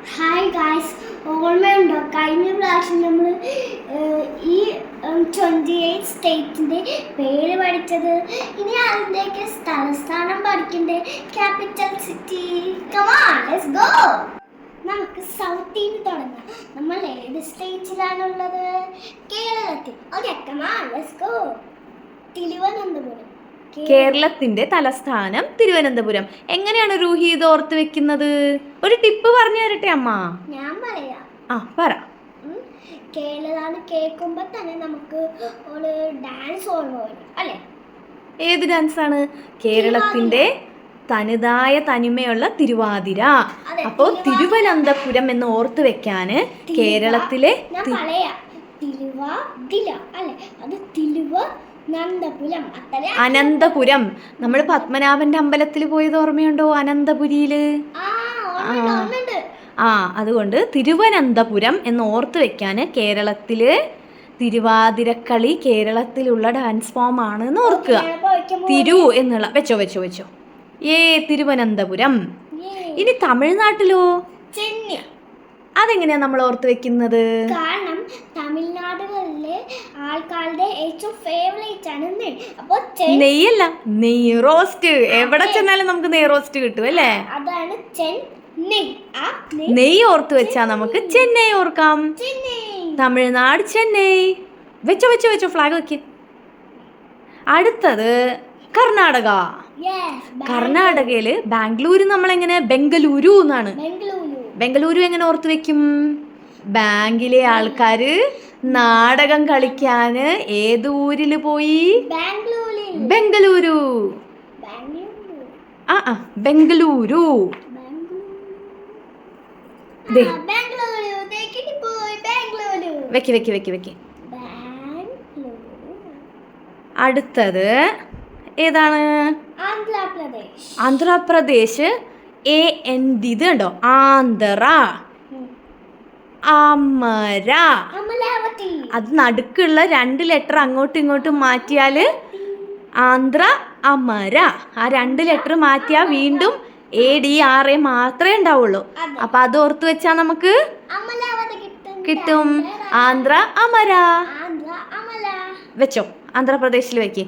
Hi guys, ഓർമ്മയുണ്ടോ കഴിഞ്ഞ പ്രാവശ്യം നമ്മൾ ഈ 28 സ്റ്റേറ്റിൻ്റെ പേര് പഠിച്ചത്? ഇനി അതിൻ്റെയൊക്കെ തലസ്ഥാനം പഠിക്കണ്ടേ? Capital city. Come on, let's go. നമുക്ക് സൗത്തിൽ നിന്ന് തുടങ്ങാം. നമ്മൾ ഏത് സ്റ്റേറ്റിലാണുള്ളത്? കേരളത്തിൽ. Okay, come on, let's go. Thiruvananthapuram. കേരളത്തിന്റെ തലസ്ഥാനം തിരുവനന്തപുരം. എങ്ങനെയാണ് റൂഹി ഇത് ഓർത്ത് വെക്കുന്നത്? ഒരു ടിപ്പ് പറഞ്ഞു തരട്ടെ അമ്മ. ഞാൻ പറയാം. പറ. കേരളമാണ് കേൾക്കുമ്പോ തന്നെ നമുക്ക് ഒരു ഡാൻസ് ഓർമ്മ വരും, അല്ലേ? ഏത് ഡാൻസ് ആണ്? കേരളത്തിന്റെ തനതായ തനിമയുള്ള തിരുവാതിര. അപ്പോ തിരുവനന്തപുരം എന്ന് ഓർത്ത് വെക്കാന് കേരളത്തിലെ തിരുവാതിര അല്ലെ, അത് അനന്തപുരം. നമ്മൾ പത്മനാഭന്റെ അമ്പലത്തിൽ പോയത് ഓർമ്മയുണ്ടോ? അനന്തപുരിയില്. അതുകൊണ്ട് തിരുവനന്തപുരം എന്ന് ഓർത്ത് വെക്കാന് കേരളത്തില് തിരുവാതിരക്കളി കേരളത്തിലുള്ള ഡാൻസ് ഫോം ആണ് എന്ന് ഓർക്കുക. തിരു എന്നുള്ള വെച്ചോ. തിരുവനന്തപുരം. ഇനി തമിഴ്നാട്ടിലോ? ചെന്നൈ. അതെങ്ങനെയാ നമ്മൾ ഓർത്ത് വെക്കുന്നത്? കാരണം തമിഴ്നാടുകളിലെ ആൾക്കാരുടെ ഏറ്റവും ഫേവറേറ്റ് ആണ് നെയ്യ്. അപ്പൊ നെയ്യല്ല, നെയ്യ് റോസ്റ്റ്. എവിടെ ചെന്നാലും നമുക്ക് നെയ്യ് റോസ്റ്റ് കിട്ടും, അല്ലേ? അതാണ് ചെന്നൈ. നെയ്യ് ഓർത്ത് വെച്ചാ നമുക്ക് ചെന്നൈ ഓർക്കാം. തമിഴ്നാട് ചെന്നൈ. വെച്ചോ ഫ്ലാഗ് വെക്ക്. അടുത്തത് കർണാടക. കർണാടകയില് ബാംഗ്ലൂര് നമ്മൾ എങ്ങനെ? ബംഗളൂരു എന്നാണ്. ബംഗളൂരു എങ്ങനെ ഓർത്ത് വെക്കും? ബാങ്കിലെ ആൾക്കാര് നാടകം കളിക്കാന് ഏത് ഊരില് പോയി? ബംഗളൂരു. ബംഗളൂരു. വെക്ക്. അടുത്തത് ഏതാണ്? ആന്ധ്രാപ്രദേശ്. ഇത് കണ്ടോ? ആന്ധ്ര. അമര. അത് നടുക്കുള്ള 2 ലെറ്റർ അങ്ങോട്ടും ഇങ്ങോട്ടും മാറ്റിയാല് ആന്ധ്ര അമര. ആ 2 ലെറ്റർ മാറ്റിയാൽ വീണ്ടും ADRA മാത്രമേ ഉണ്ടാവുള്ളൂ. അപ്പൊ അത് ഓർത്ത് വെച്ചാ നമുക്ക് കിട്ടും. ആന്ധ്ര അമര. വെച്ചോ, ആന്ധ്രാപ്രദേശിൽ വെക്ക്.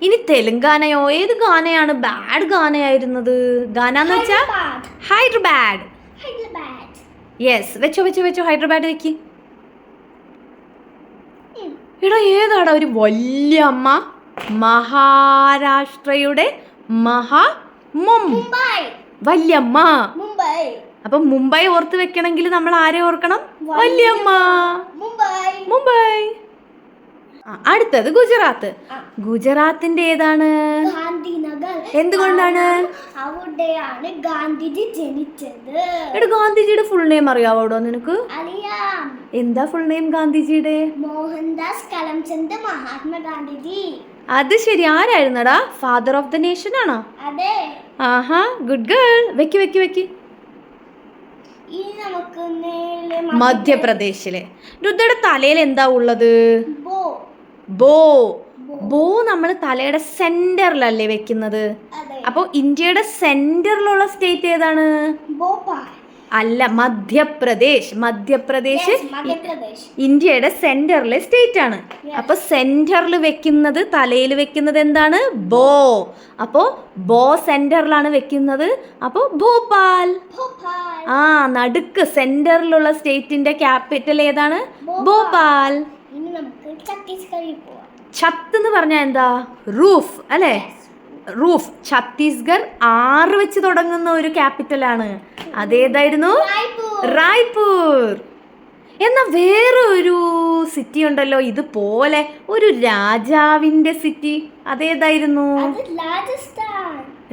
ഇനി തെലുങ്കാനയോ? ഏത് ഗാനയാണ് ബാഡ് ഗാനയായിരുന്നത്? ഗാന എന്ന് വെച്ചാ ഹൈദരാബാദ്. യെസ്, വെച്ചോ ഹൈദരാബാദ് വെക്ക്. ഏതാടാ ഒരു വലിയ അമ്മ? മഹാരാഷ്ട്രയുടെ വല്യമ്മ. അപ്പൊ മുംബൈ ഓർത്ത് വെക്കണമെങ്കിൽ നമ്മൾ ആരെ ഓർക്കണം? വല്യമ്മ. മുംബൈ. അടുത്തത് ഗുജറാത്ത്. ഗുജറാത്തിന്റെ ഏതാണ്? എന്തുകൊണ്ടാണ്? അവിടെയാണ് ഗാന്ധിജി ജനിച്ചത്. ഗാന്ധിജിയുടെ ഫുൾ നെയിം അറിയാവോടോ നിനക്ക്? എന്താ ഫുൾ നെയിം ഗാന്ധിജിയുടെ? മോഹൻദാസ് കരംചന്ദ് മഹാത്മാ ഗാന്ധിജി. അത് ശരി. ആരായിരുന്നടാ? ഫാദർ ഓഫ് ദ നേഷൻ ആണോ? അതെ. ആഹാ, ഗുഡ് ഗേൾ. വെക്ക്. മധ്യപ്രദേശിലെ രുദ്രയുടെ തലയിൽ എന്താ ഉള്ളത്? ബോ നമ്മൾ തലയുടെ സെന്ററിലല്ലേ വെക്കുന്നത്? അപ്പൊ ഇന്ത്യയുടെ സെന്ററിലുള്ള സ്റ്റേറ്റ് ഏതാണ്? അല്ല, മധ്യപ്രദേശ്. മധ്യപ്രദേശ് ഇന്ത്യയുടെ സെന്ററിലെ സ്റ്റേറ്റ് ആണ്. അപ്പൊ സെന്ററിൽ വെക്കുന്നത്, തലയിൽ വെക്കുന്നത് എന്താണ്? ബോ. അപ്പോ ബോ സെന്ററിലാണ് വെക്കുന്നത്. അപ്പോ ഭോപ്പാൽ. നടുക്ക് സെന്ററിലുള്ള സ്റ്റേറ്റിന്റെ ക്യാപിറ്റൽ ഏതാണ്? ഭോപ്പാൽ. ഛത്ത് എന്ന് പറഞ്ഞാൽ എന്താ? റൂഫ്, അല്ലേ? റൂഫ്. ഛത്തീസ്ഗഡ് 6 വെച്ച് തുടങ്ങുന്ന ഒരു ക്യാപിറ്റലാണ്. അതേതായിരുന്നു? റായ്പൂർ. എന്നാ വേറെ ഒരു സിറ്റി ഉണ്ടല്ലോ ഇതുപോലെ ഒരു രാജാവിന്റെ സിറ്റി. അതേതായിരുന്നു?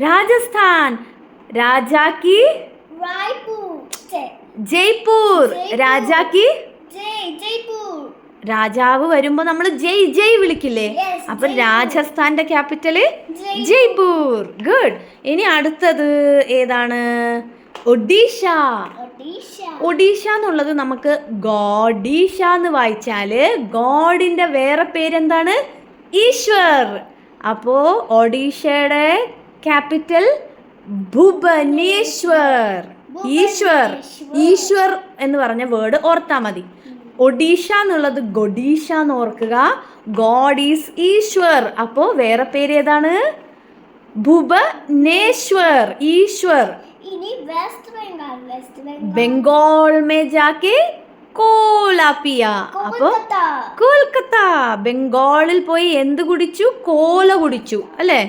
രാജസ്ഥാൻ. രാജാക്കി ജയ്പൂർ. രാജാക്കി രാജാവ് വരുമ്പോ നമ്മൾ ജയ് വിളിക്കില്ലേ? അപ്പൊ രാജസ്ഥാന്റെ ക്യാപിറ്റല് ജയ്പൂർ. ഗുഡ്. ഇനി അടുത്തത് ഏതാണ്? ഒഡീഷ. ഒഡീഷ എന്നുള്ളത് നമുക്ക് ഗോഡീഷ എന്ന് വായിച്ചാല് ഗോഡിന്റെ വേറെ പേരെന്താണ്? ഈശ്വർ. അപ്പോ ഒഡീഷയുടെ ക്യാപിറ്റൽ ഭുവനേശ്വർ. ഈശ്വർ. ഈശ്വർ എന്ന് പറഞ്ഞ വേർഡ് ഓർത്താ മതി. ഒഡീഷ എന്നുള്ളത് ഗൊഡീഷ എന്ന് ഓർക്കുക. God is Ishwar. അപ്പോ വേറെ പേര് ഏതാണ്? ഭുവനേശ്വർ. ഈശ്വർ. ഇനി വെസ്റ്റ് ബംഗാൾ. ബംഗാൾ മേ ജാക്കെ കോല പിയ. അപ്പോ കൊൽക്കത്ത. ബംഗാളിൽ പോയി എന്ത് കുടിച്ചു? കോല കുടിച്ചു അല്ലേ?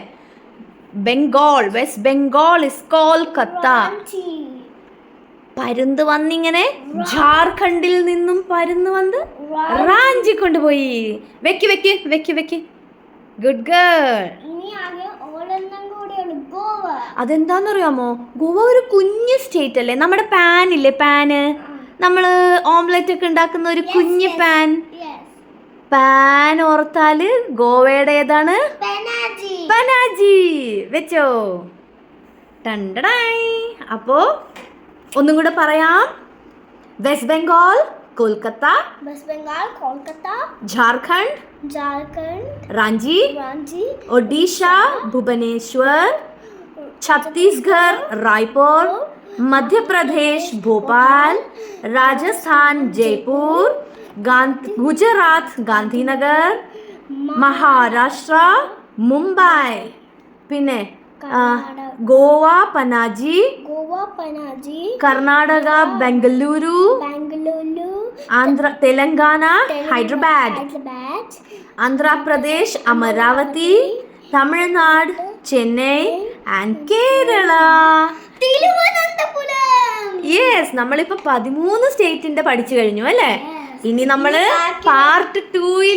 Bengal, west Bengal is Kolkata. പരുന്ത് വന്നിങ്ങനെ ജാർഖണ്ഡിൽ നിന്നും പരുന്ത് വന്ന് റാഞ്ചി കൊണ്ടുപോയി. വെക്ക് വെക്ക് വെക്ക് വെക്ക്. Good girl. അതെന്താന്നറിയാമോ? ഗോവ ഒരു കുഞ്ഞു സ്റ്റേറ്റ് അല്ലേ? നമ്മുടെ പാൻ ഇല്ലേ, പാന്, നമ്മള് ഓംലെറ്റ് ഒക്കെ ഉണ്ടാക്കുന്ന ഒരു കുഞ്ഞു പാൻ. പാൻ ഓർത്താല് ഗോവയുടെ ഏതാണ്? പനാജി. വെച്ചോ. ടണ്ടടായി. അപ്പോ ഒന്നും കൂടെ പറയാം. വെസ്റ്റ് ബംഗാൾ കൊൽക്കത്ത, ജാർഖണ്ഡ് റാഞ്ചി, ഒഡീഷ ഭുവനേശ്വർ, ഛത്തീസ്ഗഡ് റായ്പൂർ, മധ്യപ്രദേശ് ഭോപ്പാൽ, രാജസ്ഥാൻ ജയ്പൂർ, ഗുജറാത്ത് ഗാന്ധിനഗർ, മഹാരാഷ്ട്ര മുംബൈ, പിന്നെ ഗോവ പനാജി, കർണാടക ബംഗളൂരു, തെലങ്കാന ഹൈദരാബാദ്, ആന്ധ്രാപ്രദേശ് അമരാവതി, തമിഴ്നാട് ചെന്നൈ ആൻഡ് കേരള. യെസ്, നമ്മളിപ്പോ 13 സ്റ്റേറ്റിന്റെ പഠിച്ചു കഴിഞ്ഞു അല്ലേ? ഇനി നമ്മള് പാർട്ട് 2